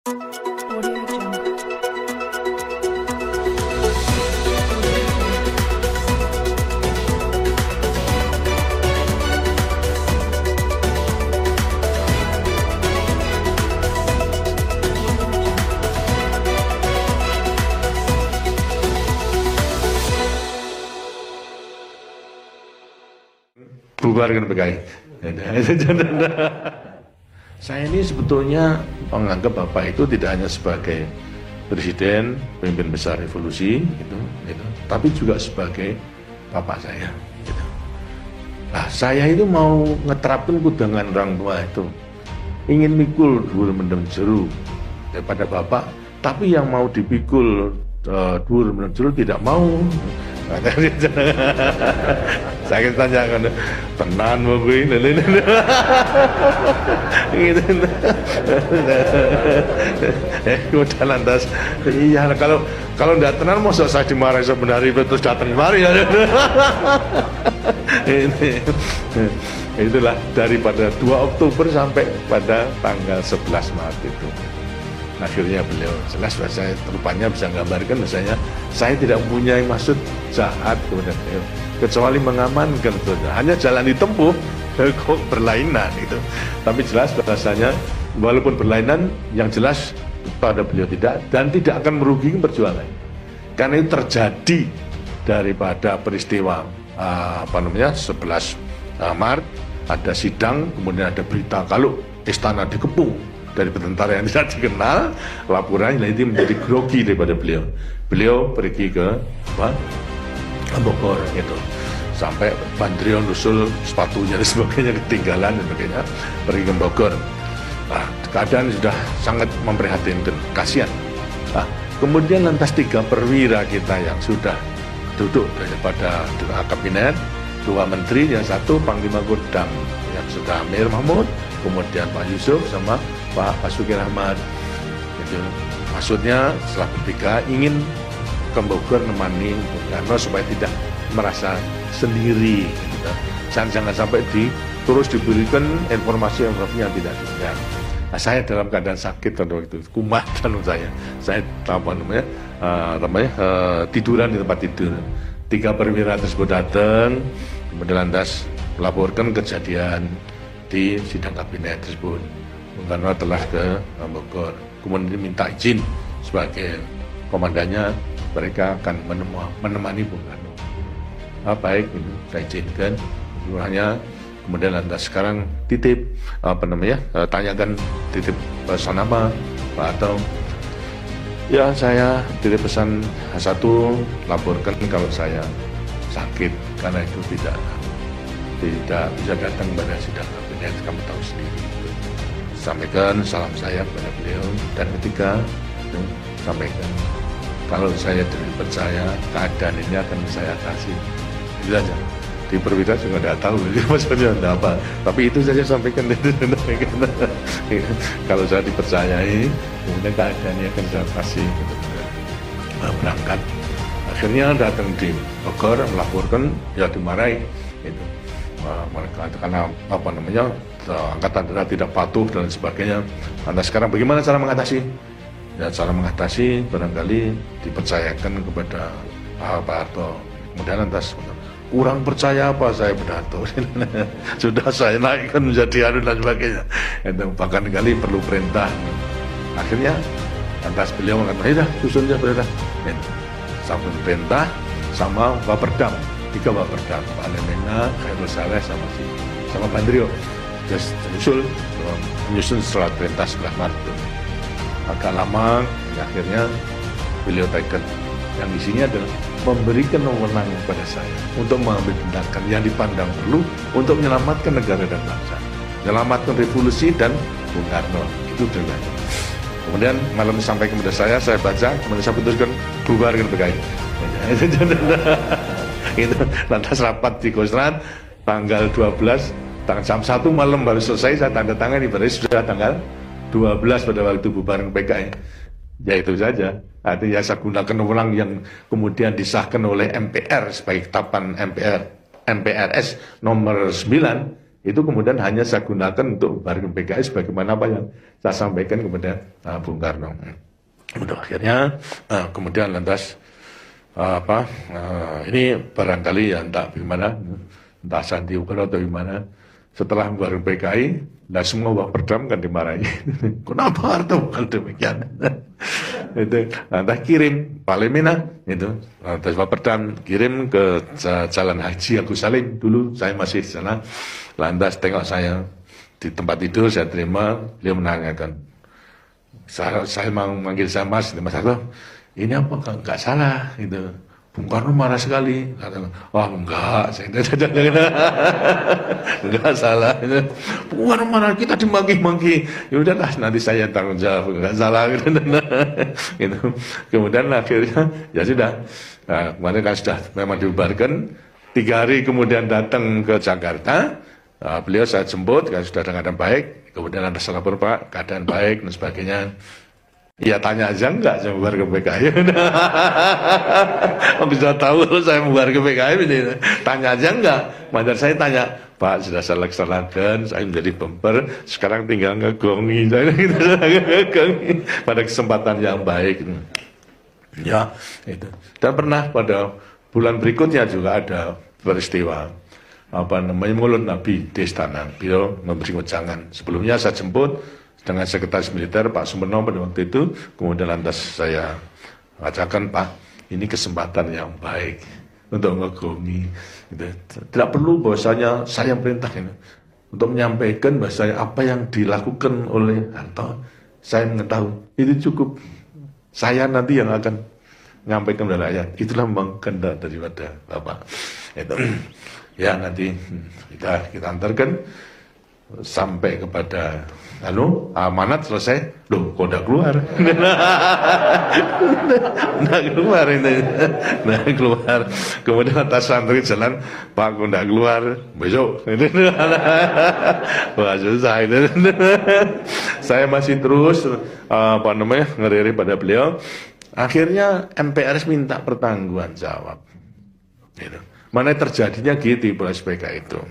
Audio Jungle. Bubarkan PKI. Saya ini sebetulnya menganggap Bapak itu tidak hanya sebagai presiden, pemimpin besar revolusi, tapi juga sebagai Bapak saya. Gitu. Nah, saya itu mau ngeterapkan kudangan orang tua itu, ingin mikul dhuwur mendem jeru daripada Bapak, tapi yang mau dipikul dhuwur mendem jeru tidak mau. Saya tanyakan, tenan mau gue gitu. Udah lantas, iya kalau nggak tenan mau saya dimarahi sebenarnya terus datang mari. Itulah daripada 2 Oktober sampai pada tanggal 11 Maret itu. Akhirnya beliau jelas, saya rupanya bisa menggambarkan misalnya saya tidak mempunyai maksud jahat kepada beliau kecuali mengamankan, hanya jalan ditempuh kok berlainan itu, tapi jelas bahasanya walaupun berlainan yang jelas pada beliau tidak dan tidak akan merugikan perjuangan karena itu terjadi daripada peristiwa 11 Maret ada sidang, kemudian ada berita kalau istana dikepung dari tentara yang tidak dikenal, laporannya itu menjadi grogi daripada beliau. Beliau pergi ke Bogor gitu, sampai Bandrio nusul sepatunya dan sebagainya ketinggalan dan sebagainya, pergi ke Bogor. Nah, keadaan sudah sangat memprihatinkan, kasihan. Nah, kemudian lantas 3 perwira kita yang sudah duduk daripada kabinet, 2 menteri, yang 1 Panglima Kodam yang sudah Amir Mahmud, kemudian Pak Yusuf sama Pak Basuki Rahmat. Gitu. Maksudnya setelah bertiga ingin ke Bogor nemani Bung Karno supaya tidak merasa sendiri. Gitu. Jangan sampai terus diberikan informasi yang tidak benar. Nah, saya dalam keadaan sakit pada waktu itu, kumat dan saya tiduran di tempat tidur. 3 perwira tersebut datang, kemudian lantas melaporkan kejadian di sidang kabinet tersebut. Bung Karno telah ke Bogor, kemudian minta izin sebagai komandannya, mereka akan menemani Bung Karno. Baik, saya izinkan. Hanya kemudian lantas sekarang titip tanyakan titip pesan apa Pak, atau ya saya titip pesan 1, laporkan kalau saya sakit karena itu tidak bisa datang pada sidang kabinet, kamu tahu sendiri. Sampaikan salam saya kepada beliau, dan ketiga sampaikan kalau saya dipercaya keadaan ini akan saya atasi. Itu saja. Di perwira juga tidak tahu maksudnya apa, tapi itu saja sampaikan. Kalau saya dipercayai, kemudian keadaan ini akan saya atasi. Berangkat, akhirnya datang di Bogor melaporkan, ya dimarahi. Itu mereka karena angkatan darat tidak patuh dan sebagainya. Lantas sekarang bagaimana cara mengatasi? Ya, cara mengatasi barangkali dipercayakan kepada Pak Harto. Kemudian lantas kurang percaya apa saya pada Harto? Sudah saya naikkan menjadi anu dan sebagainya. Itu bahkan kali perlu perintah. Akhirnya lantas beliau mengatakan, "Ya, susun saja perintah." Sampai perintah sama Baperdam. 3 Baperdam, Pak Lemena, Khairul Saleh sama Bandrio. Terus menyusun surat perintah 11 Maret. Agak lama, akhirnya beliau taken yang isinya adalah memberikan wewenang kepada saya untuk mengambil tindakan yang dipandang perlu untuk menyelamatkan negara dan bangsa, menyelamatkan revolusi dan Bung Karno. Itu ceritanya. Kemudian malam sampai kepada saya baca, kemudian saya putuskan bubarkan PKI. Itu lantas rapat di Kostrad tanggal 12, jam 1 malam baru selesai, saya tanda tangan, berarti sudah tanggal 12 pada waktu bubaran PKI. Ya itu saja. Artinya saya gunakan wewenang yang kemudian disahkan oleh MPR sebagai ketetapan MPRS nomor 9 itu kemudian hanya saya gunakan untuk membubarkan PKI sebagaimana apa yang saya sampaikan kepada Bung Karno. Kemudian akhirnya kemudian lantas ini barangkali ya entah Sandi Ugal atau gimana, setelah membubarkan PKI, nah semua Waperdam kan dimarahi. Kenapa Harto bukan demikian? Itu entah kirim Pak Lemina itu, terus Waperdam kirim ke Jalan Haji Agus Salim, dulu saya masih di sana. Lantas tengok saya di tempat tidur, saya terima, beliau menanyakan, saya mau manggil saya Mas Harto, ini apa enggak salah itu. Bung Karno marah sekali. Wah enggak, saya enggak salah. Bung Karno marah, kita dimaki-maki. Ya udahlah, nanti saya tanggung jawab, enggak salah. Gitu. Kemudian akhirnya ya sudah. Nah, kemarin kan sudah memang dibubarkan. 3 hari kemudian datang ke Jakarta. Beliau saya jemput, kan sudah dengan keadaan baik. Kemudian ada lapor Pak, keadaan baik dan sebagainya. Ya tanya aja enggak saya membubar ke PKI. Bisa tahu saya membubar ke PKI ini. Tanya aja enggak. Macam saya tanya, Pak sudah saya laksanakan, saya menjadi bumper, sekarang tinggal ngegongi. Pada kesempatan yang baik. Ya itu. Dan pernah pada bulan berikutnya juga ada peristiwa mulut Nabi di istana. Beliau memberi wejangan. Sebelumnya saya jemput dengan sekretaris militer Pak Sumerno pada waktu itu, kemudian lantas saya katakan, Pak, ini kesempatan yang baik untuk ngegongi. Gitu. Tidak perlu bahwasanya saya yang perintah ini. Untuk menyampaikan bahwasanya apa yang dilakukan oleh Harto, saya mengetahui. Itu cukup. Saya nanti yang akan menyampaikan kepada rakyat. Itulah memang kehendak daripada Bapak. Itu. Ya nanti kita antarkan sampai kepada amanat selesai, loh kok udah keluar. Nggak keluar ini. Nggak keluar. Kemudian atas santri jalan, Pak kok udah keluar, besok. Wah susah itu. Saya masih terus ngeriri pada beliau. Akhirnya MPRS minta pertanggungan jawab. Gitu. Mana terjadinya gitu di SPK itu.